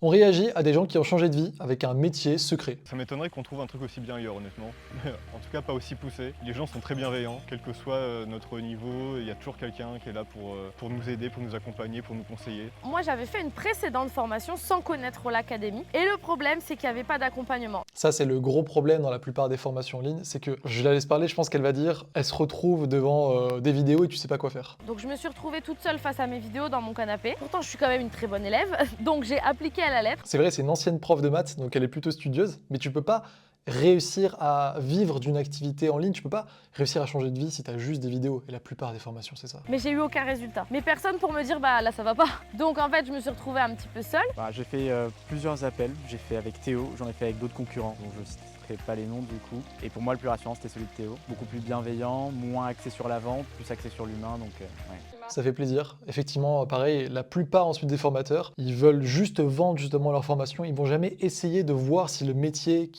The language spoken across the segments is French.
On réagit à des gens qui ont changé de vie avec un métier secret. Ça m'étonnerait qu'on trouve un truc aussi bien ailleurs, honnêtement. En tout cas, pas aussi poussé. Les gens sont très bienveillants, quel que soit notre niveau. Il y a toujours quelqu'un qui est là pour nous aider, pour nous accompagner, pour nous conseiller. Moi, j'avais fait une précédente formation sans connaître l'académie. Et le problème, c'est qu'il n'y avait pas d'accompagnement. Ça, c'est le gros problème dans la plupart des formations en ligne, c'est que je la laisse parler, je pense qu'elle va dire, elle se retrouve devant des vidéos et tu sais pas quoi faire. Donc, je me suis retrouvée toute seule face à mes vidéos dans mon canapé. Pourtant, je suis quand même une très bonne élève. Donc, j'ai appliqué à la lettre. C'est vrai, c'est une ancienne prof de maths, donc elle est plutôt studieuse, mais tu peux pas réussir à vivre d'une activité en ligne, tu peux pas réussir à changer de vie si tu as juste des vidéos. Et la plupart des formations, c'est ça. Mais j'ai eu aucun résultat. Mais personne pour me dire, bah là, ça va pas. Donc, en fait, je me suis retrouvée un petit peu seule. J'ai fait plusieurs appels, j'ai fait avec Théo, j'en ai fait avec d'autres concurrents, donc je ne citerai pas les noms du coup. Et pour moi, le plus rassurant, c'était celui de Théo. Beaucoup plus bienveillant, moins axé sur la vente, plus axé sur l'humain, donc ouais. Ça fait plaisir. Effectivement, pareil, la plupart ensuite des formateurs, ils veulent juste vendre justement leur formation. Ils vont jamais essayer de voir si le métier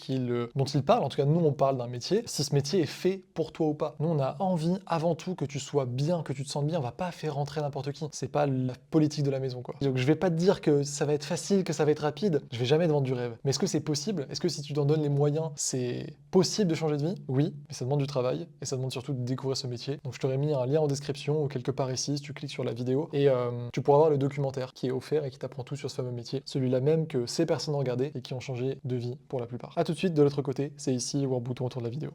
dont ils parlent, en tout cas nous on parle d'un métier, si ce métier est fait pour toi ou pas. Nous on a envie avant tout que tu sois bien, que tu te sentes bien. On va pas faire rentrer n'importe qui. C'est pas la politique de la maison quoi. Donc je vais pas te dire que ça va être facile, que ça va être rapide. Je vais jamais te vendre du rêve. Mais est-ce que c'est possible? Est-ce que si tu t'en donnes les moyens, c'est possible de changer de vie? Oui, mais ça demande du travail et ça demande surtout de découvrir ce métier. Donc je t'aurais mis un lien en description ou quelque part ici. Tu cliques sur la vidéo et tu pourras voir le documentaire qui est offert et qui t'apprend tout sur ce fameux métier, celui-là même que ces personnes ont regardé et qui ont changé de vie pour la plupart. A tout de suite de l'autre côté, c'est ici ou un bouton autour de la vidéo.